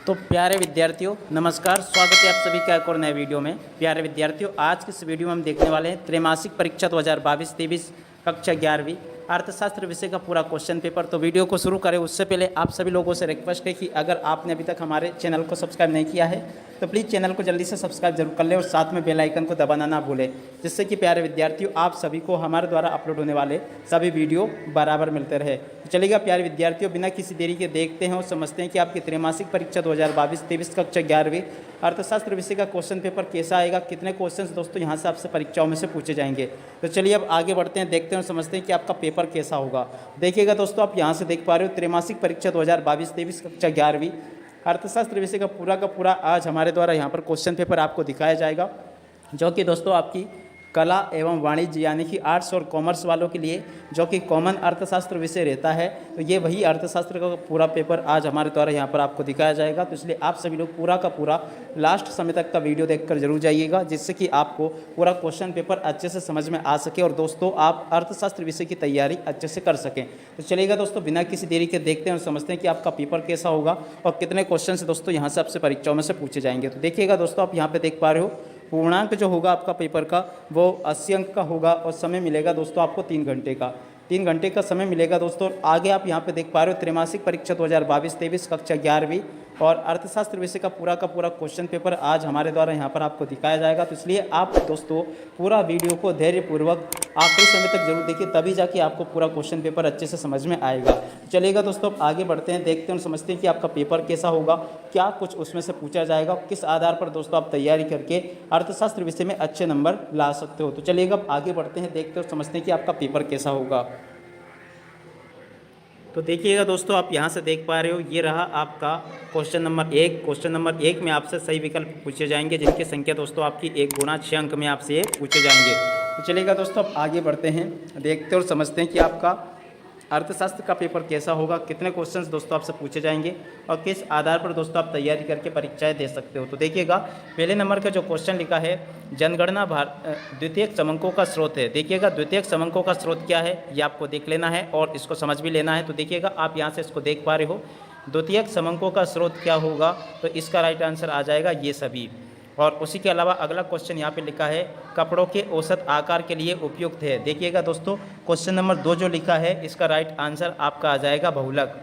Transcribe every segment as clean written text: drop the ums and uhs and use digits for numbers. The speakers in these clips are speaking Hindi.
तो प्यारे विद्यार्थियों नमस्कार, स्वागत है आप सभी का एक और नए वीडियो में। प्यारे विद्यार्थियों, आज की इस वीडियो में हम देखने वाले हैं त्रैमासिक परीक्षा 2022-23 कक्षा 11वीं अर्थशास्त्र विषय का पूरा क्वेश्चन पेपर। तो वीडियो को शुरू करें उससे पहले आप सभी लोगों से रिक्वेस्ट है कि अगर आपने अभी तक हमारे चैनल को सब्सक्राइब नहीं किया है तो प्लीज़ चैनल को जल्दी से सब्सक्राइब जरूर कर लें और साथ में बेल आइकन को दबाना ना भूलें, जिससे कि प्यारे विद्यार्थियों आप सभी को हमारे द्वारा अपलोड होने वाले सभी वीडियो बराबर मिलते रहे। तो चलिएगा प्यारे विद्यार्थियों, बिना किसी देरी के देखते हैं और समझते हैं कि आपकी त्रैमासिक परीक्षा 2022-23 कक्षा 11वीं अर्थशास्त्र विषय का क्वेश्चन पेपर कैसा आएगा, कितने क्वेश्चंस दोस्तों यहाँ से आपसे परीक्षाओं में से पूछे जाएंगे। तो चलिए अब आगे बढ़ते हैं, देखते हैं और समझते हैं कि आपका पेपर कैसा होगा। देखिएगा दोस्तों, आप यहाँ से देख पा रहे हो त्रैमासिक परीक्षा 2022-23 कक्षा 11वीं अर्थशास्त्र विषय का पूरा आज हमारे द्वारा यहाँ पर क्वेश्चन पेपर आपको दिखाया जाएगा, जो कि दोस्तों आपकी कला एवं वाणिज्य यानी कि आर्ट्स और कॉमर्स वालों के लिए जो कि कॉमन अर्थशास्त्र विषय रहता है, तो ये वही अर्थशास्त्र का पूरा पेपर आज हमारे द्वारा यहाँ पर आपको दिखाया जाएगा। तो इसलिए आप सभी लोग पूरा का पूरा लास्ट समय तक का वीडियो देखकर जरूर जाइएगा, जिससे कि आपको पूरा क्वेश्चन पेपर अच्छे से समझ में आ सके और दोस्तों आप अर्थशास्त्र विषय की तैयारी अच्छे से कर सकें। तो चलिएगा दोस्तों, बिना किसी देरी के देखते हैं और समझते हैं कि आपका पेपर कैसा होगा और कितने क्वेश्चन से दोस्तों यहाँ से आपसे परीक्षाओं में से पूछे जाएंगे। तो देखिएगा दोस्तों, आप यहाँ पर देख पा रहे हो पूर्णांक जो होगा आपका पेपर का वो 80 अंक का होगा और समय मिलेगा दोस्तों आपको 3 घंटे का। 3 घंटे का समय मिलेगा दोस्तों। आगे आप यहाँ पे देख पा रहे हो त्रैमासिक परीक्षा 2022-23 कक्षा 11वीं और अर्थशास्त्र विषय का पूरा क्वेश्चन पेपर आज हमारे द्वारा यहाँ पर आपको दिखाया जाएगा। तो इसलिए आप दोस्तों पूरा वीडियो को धैर्यपूर्वक आखिरी समय तक जरूर देखिए, तभी जाके आपको पूरा क्वेश्चन पेपर अच्छे से समझ में आएगा। चलिएगा दोस्तों, अब आगे बढ़ते हैं, देखते हैं और समझते हैं कि आपका पेपर कैसा होगा, क्या कुछ उसमें से पूछा जाएगा, किस आधार पर दोस्तों आप तैयारी करके अर्थशास्त्र विषय में अच्छे नंबर ला सकते हो। तो चलिएगा अब आगे बढ़ते हैं, देखते हैं और समझते हैं कि आपका पेपर कैसा होगा। तो देखिएगा दोस्तों, आप यहाँ से देख पा रहे हो, ये रहा आपका क्वेश्चन नंबर 1। क्वेश्चन नंबर 1 में आपसे सही विकल्प पूछे जाएंगे, जिनकी संख्या दोस्तों आपकी 1 गुणा 6 अंक में आपसे ये पूछे जाएंगे। तो चलिएगा दोस्तों, अब आगे बढ़ते हैं, देखते और समझते हैं कि आपका अर्थशास्त्र का पेपर कैसा होगा, कितने क्वेश्चंस दोस्तों आपसे पूछे जाएंगे और किस आधार पर दोस्तों आप तैयारी करके परीक्षाएं दे सकते हो। तो देखिएगा, पहले नंबर का जो क्वेश्चन लिखा है, जनगणना द्वितीयक समंकों का स्रोत है। देखिएगा, द्वितीयक समंकों का स्रोत क्या है ये आपको देख लेना है और इसको समझ भी लेना है। तो देखिएगा, आप यहाँ से इसको देख पा रहे हो, द्वितीयक समंकों का स्रोत क्या होगा, तो इसका राइट आंसर आ जाएगा ये सभी। और उसी के अलावा अगला क्वेश्चन यहाँ पे लिखा है, कपड़ों के औसत आकार के लिए उपयुक्त है। देखिएगा दोस्तों, क्वेश्चन नंबर 2 जो लिखा है, इसका राइट आंसर आपका आ जाएगा बहुलक।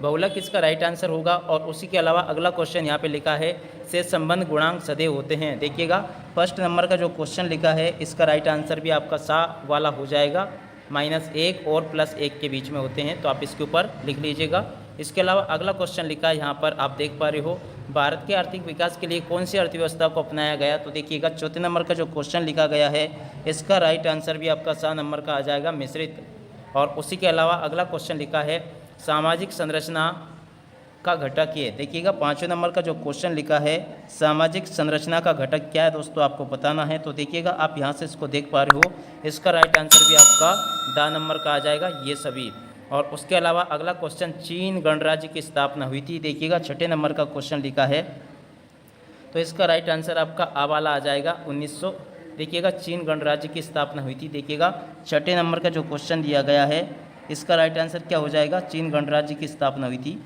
बहुलक इसका राइट आंसर होगा। और उसी के अलावा अगला क्वेश्चन यहाँ पे लिखा है, से संबंध गुणांक सदैव होते हैं। देखिएगा, फर्स्ट नंबर का जो क्वेश्चन लिखा है, इसका राइट आंसर भी आपका सा वाला हो जाएगा, -1 और +1 के बीच में होते हैं, तो आप इसके ऊपर लिख लीजिएगा। इसके अलावा अगला क्वेश्चन लिखा है, यहाँ पर आप देख पा रहे हो, भारत के आर्थिक विकास के लिए कौन सी अर्थव्यवस्था को अपनाया गया। तो देखिएगा, चौथे नंबर का जो क्वेश्चन लिखा गया है, इसका राइट आंसर भी आपका सा नंबर का आ जाएगा, मिश्रित। और उसी के अलावा अगला क्वेश्चन लिखा है, सामाजिक संरचना का घटक ये। देखिएगा, 5वें नंबर का जो क्वेश्चन लिखा है, सामाजिक संरचना का घटक क्या है दोस्तों आपको बताना है। तो देखिएगा, आप यहाँ से इसको देख पा रहे हो, इसका राइट आंसर भी आपका ड नंबर का आ जाएगा, ये सभी। और उसके अलावा अगला क्वेश्चन, चीन गणराज्य की स्थापना हुई थी। देखिएगा, 6ठे नंबर का क्वेश्चन लिखा है, तो इसका राइट आंसर आपका आ वाला आ जाएगा 1900। देखिएगा, चीन गणराज्य की स्थापना हुई थी। देखिएगा, 6ठे नंबर का जो क्वेश्चन दिया गया है, इसका राइट आंसर क्या हो जाएगा, चीन गणराज्य की स्थापना हुई थी।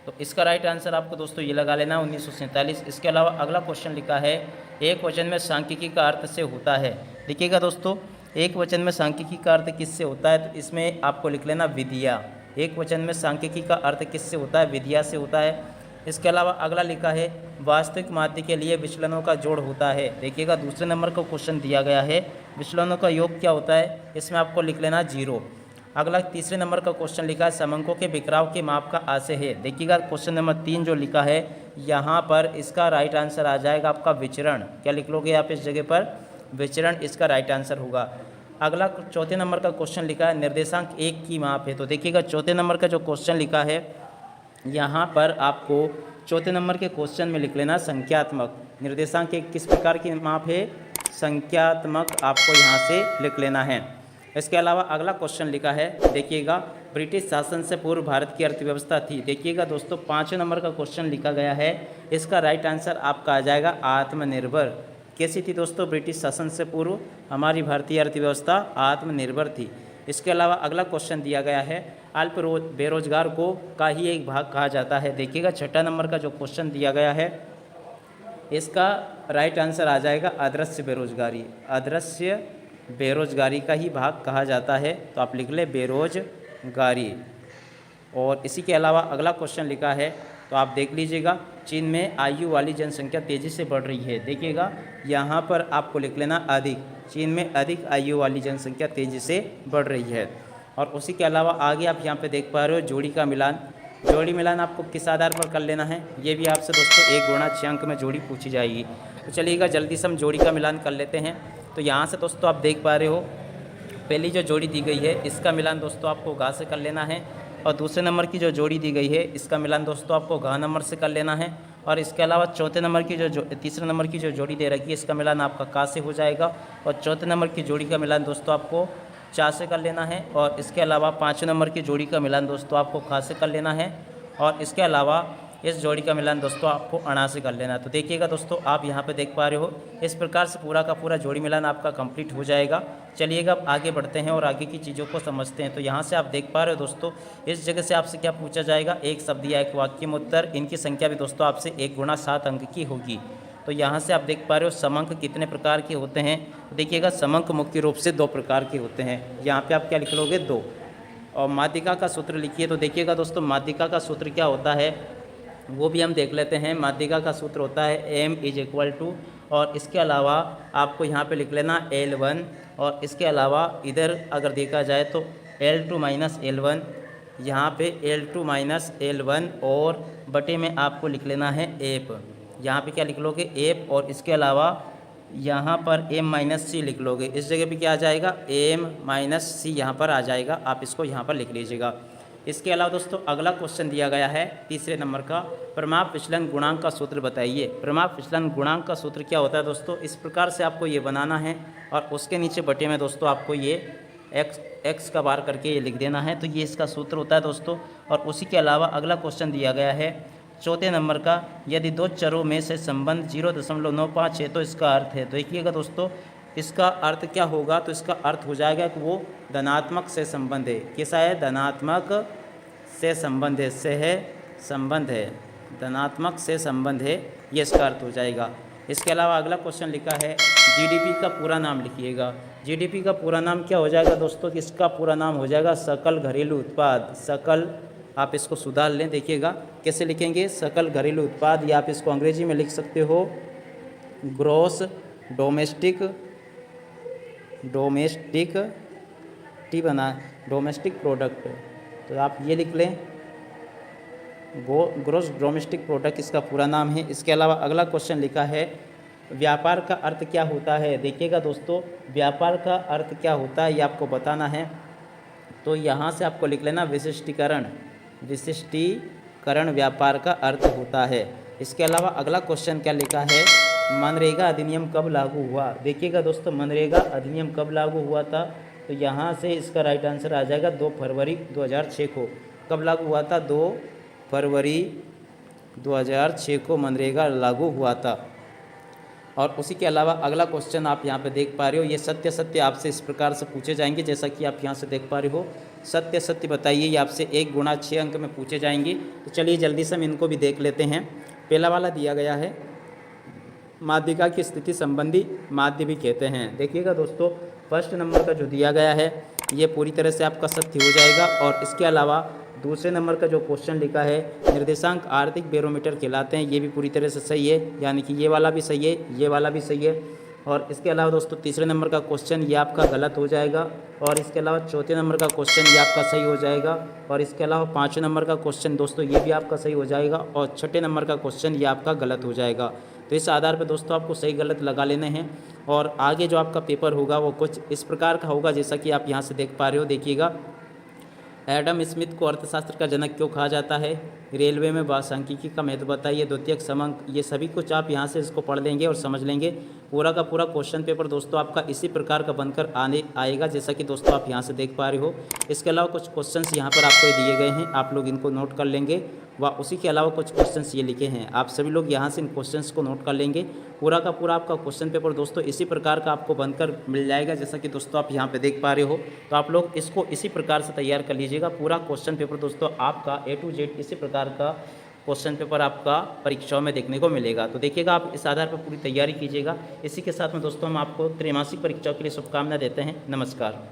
तो इसका राइट आंसर आपको दोस्तों ये लगा लेना, 1947। इसके अलावा अगला क्वेश्चन लिखा है, एक वचन में सांख्यिकी का अर्थ से होता है। देखिएगा दोस्तों, एक वचन में सांख्यिकी का अर्थ किससे होता है, तो इसमें आपको लिख लेना विधिया। एक वचन में सांख्यिकी का अर्थ किससे होता है, विधिया से होता है। इसके अलावा अगला लिखा है, वास्तविक माध्य के लिए विचलनों का जोड़ होता है। देखिएगा, दूसरे नंबर का क्वेश्चन दिया गया है, विचलनों का योग क्या होता है, इसमें आपको लिख लेना 0। अगला तीसरे नंबर का क्वेश्चन लिखा है, समंकों के बिखराव के माप का आशय है। देखिएगा, क्वेश्चन नंबर 3 जो लिखा है, यहाँ पर इसका राइट आंसर आ जाएगा आपका विचरण। क्या लिख लोगे आप इस जगह पर, विचरण इसका राइट आंसर होगा। अगला चौथे नंबर का क्वेश्चन लिखा है, निर्देशांक 1 की माप है। तो देखिएगा, चौथे नंबर का जो क्वेश्चन लिखा है, यहाँ पर आपको चौथे नंबर के क्वेश्चन में लिख लेना संख्यात्मक। निर्देशांक 1 किस प्रकार की माप है, संख्यात्मक, आपको यहाँ से लिख लेना है। इसके अलावा अगला क्वेश्चन लिखा है, देखिएगा, ब्रिटिश शासन से पूर्व भारत की अर्थव्यवस्था थी। देखिएगा दोस्तों, 5वें नंबर का क्वेश्चन लिखा गया है, इसका राइट आंसर आपका आ जाएगा आत्मनिर्भर। कैसी थी दोस्तों ब्रिटिश शासन से पूर्व हमारी भारतीय अर्थव्यवस्था, आत्मनिर्भर थी। इसके अलावा अगला क्वेश्चन दिया गया है अल्प बेरोजगार को का ही एक भाग कहा जाता है। देखिएगा 6 नंबर का जो क्वेश्चन दिया गया है इसका राइट आंसर आ जाएगा अदृश्य बेरोजगारी। अदृश्य बेरोजगारी का ही भाग कहा जाता है, तो आप लिख ले बेरोजगारी। और इसी के अलावा अगला क्वेश्चन लिखा है तो आप देख लीजिएगा, चीन में आयु वाली जनसंख्या तेज़ी से बढ़ रही है। देखिएगा यहाँ पर आपको लिख लेना अधिक, चीन में अधिक आयु वाली जनसंख्या तेज़ी से बढ़ रही है। और उसी के अलावा आगे आप यहाँ पे देख पा रहे हो जोड़ी का मिलान। जोड़ी मिलान आपको किस आधार पर कर लेना है, ये भी आपसे दोस्तों 1 गुणा 6 अंक में जोड़ी पूछी जाएगी। तो चलिएगा जल्दी से हम जोड़ी का मिलान कर लेते हैं। तो यहाँ से दोस्तों आप देख पा रहे हो पहली जो जोड़ी दी गई है इसका मिलान दोस्तों आपको घा से कर लेना है, और दूसरे नंबर की जो जोड़ी दी गई है इसका मिलान दोस्तों आपको घ नंबर से कर लेना है। और इसके अलावा चौथे नंबर की तीसरे नंबर की जो जोड़ी दे रखी है इसका मिलान आपका का से हो जाएगा, और चौथे नंबर की जोड़ी का मिलान दोस्तों आपको चा से कर लेना है। और इसके अलावा 5 नंबर की जोड़ी का मिलान दोस्तों आपको खा से कर लेना है, और इसके अलावा इस जोड़ी का मिलान दोस्तों आपको अणा से कर लेना है। तो देखिएगा दोस्तों आप यहाँ पे देख पा रहे हो इस प्रकार से पूरा का पूरा जोड़ी मिलान आपका कंप्लीट हो जाएगा। चलिएगा अब आगे बढ़ते हैं और आगे की चीज़ों को समझते हैं। तो यहाँ से आप देख पा रहे हो दोस्तों इस जगह से आपसे क्या पूछा जाएगा, एक शब्द या एक वाक्य में उत्तर। इनकी संख्या भी दोस्तों आपसे 1 गुणा 7 अंक की होगी। तो यहाँ से आप देख पा रहे हो समंक कितने प्रकार के होते हैं। देखिएगा समंक मुख्य रूप से 2 प्रकार के होते हैं। यहाँ पे आप क्या लिख लोगे 2, और माध्यिका का सूत्र लिखिए। तो देखिएगा दोस्तों माध्यिका का सूत्र क्या होता है वो भी हम देख लेते हैं। माध्यिका का सूत्र होता है m = और इसके अलावा आपको यहाँ पे लिख लेना L1, और इसके अलावा इधर अगर देखा जाए तो L2 - L1, यहाँ पे L2 - L1 और बटे में आपको लिख लेना है एप। यहाँ पे क्या लिख लोगे एप, और इसके अलावा यहाँ पर m - c लिख लोगे। इस जगह पे क्या आ जाएगा m - c यहाँ पर आ जाएगा, आप इसको यहाँ पर लिख लीजिएगा। इसके अलावा दोस्तों अगला क्वेश्चन दिया गया है तीसरे नंबर का, प्रमाप विचलन गुणांक का सूत्र बताइए। प्रमाप विचलन गुणांक का सूत्र क्या होता है दोस्तों, इस प्रकार से आपको ये बनाना है, और उसके नीचे बटे में दोस्तों आपको ये x का बार करके ये लिख देना है। तो ये इसका सूत्र होता है दोस्तों। और उसी के अलावा अगला क्वेश्चन दिया गया है चौथे नंबर का, यदि 2 चरों में से संबंध 0.95 है तो इसका अर्थ है। तो देखिएगा दोस्तों इसका अर्थ क्या होगा, तो इसका अर्थ हो जाएगा कि वो धनात्मक से संबंध है। कैसा है, धनात्मक से संबंध है, से है संबंध है, धनात्मक से संबंध है, ये इसका अर्थ हो जाएगा। इसके अलावा अगला क्वेश्चन लिखा है जीडीपी का पूरा नाम लिखिएगा। जीडीपी का पूरा नाम क्या हो जाएगा दोस्तों, इसका पूरा नाम हो जाएगा सकल घरेलू उत्पाद। सकल, आप इसको सुधार लें, देखिएगा कैसे लिखेंगे, सकल घरेलू उत्पाद, या आप इसको अंग्रेजी में लिख सकते हो ग्रॉस डोमेस्टिक डोमेस्टिक प्रोडक्ट। तो आप ये लिख लें ग्रॉस डोमेस्टिक प्रोडक्ट इसका पूरा नाम है। इसके अलावा अगला क्वेश्चन लिखा है व्यापार का अर्थ क्या होता है। देखिएगा दोस्तों व्यापार का अर्थ क्या होता है ये आपको बताना है। तो यहाँ से आपको लिख लेना विशिष्टीकरण। विशिष्टीकरण व्यापार का अर्थ होता है। इसके अलावा अगला क्वेश्चन क्या लिखा है, मनरेगा अधिनियम कब लागू हुआ। देखिएगा दोस्तों मनरेगा अधिनियम कब लागू हुआ था, तो यहाँ से इसका राइट आंसर आ जाएगा 2 फरवरी 2006 को। कब लागू हुआ था, 2 फरवरी 2006 को मनरेगा लागू हुआ था। और उसी के अलावा अगला क्वेश्चन आप यहाँ पे देख पा रहे हो, ये सत्य सत्य आपसे इस प्रकार से पूछे जाएंगे, जैसा कि आप यहाँ से देख पा रहे हो। सत्य सत्य बताइए, ये आपसे 1 गुणा 6 अंक में पूछे जाएंगे। तो चलिए जल्दी से हम इनको भी देख लेते हैं। पहला वाला दिया गया है माध्यिका की स्थिति संबंधी माध्य भी कहते हैं। देखिएगा दोस्तों फर्स्ट नंबर का जो दिया गया है ये पूरी तरह से आपका सत्य हो जाएगा। और इसके अलावा दूसरे नंबर का जो क्वेश्चन लिखा है निर्देशांक आर्थिक बैरोमीटर कहलाते हैं, ये भी पूरी तरह से सही है, यानी कि ये वाला भी सही है, ये वाला भी सही है। और इसके अलावा दोस्तों तीसरे नंबर का क्वेश्चन ये आपका गलत हो जाएगा। और इसके अलावा चौथे नंबर का क्वेश्चन ये आपका सही हो जाएगा। और इसके अलावा 5वें नंबर का क्वेश्चन दोस्तों ये भी आपका सही हो जाएगा। और 6ठे नंबर का क्वेश्चन ये आपका गलत हो जाएगा। तो इस आधार पर दोस्तों आपको सही गलत लगा लेने हैं। और आगे जो आपका पेपर होगा वो कुछ इस प्रकार का होगा, जैसा कि आप यहाँ से देख पा रहे हो। देखिएगा एडम स्मिथ को अर्थशास्त्र का जनक क्यों कहा जाता है, रेलवे में सांख्यिकी का महत्व बताइए, द्वितीयक समांक, ये सभी कुछ आप यहाँ से इसको पढ़ लेंगे और समझ लेंगे। पूरा का पूरा क्वेश्चन पेपर दोस्तों आपका इसी प्रकार का बनकर आएगा, जैसा कि दोस्तों आप यहाँ से देख पा रहे हो। इसके अलावा कुछ क्वेश्चंस यहाँ पर आपको दिए गए हैं, आप लोग इनको नोट कर लेंगे। व उसी के अलावा कुछ क्वेश्चंस ये लिखे हैं, आप सभी लोग यहाँ से इन क्वेश्चंस को नोट कर लेंगे। पूरा का पूरा आपका क्वेश्चन पेपर दोस्तों इसी प्रकार का आपको बनकर मिल जाएगा, जैसा कि दोस्तों आप यहाँ पे देख पा रहे हो। तो आप लोग इसको इसी प्रकार से तैयार कर लीजिएगा। पूरा क्वेश्चन पेपर दोस्तों आपका A to Z इसी प्रकार का क्वेश्चन पेपर आपका परीक्षाओं में देखने को मिलेगा। तो देखिएगा, आप इस आधार पर पूरी तैयारी कीजिएगा। इसी के साथ में दोस्तों हम आपको त्रैमासिक परीक्षाओं के लिए शुभकामनाएं देते हैं। नमस्कार।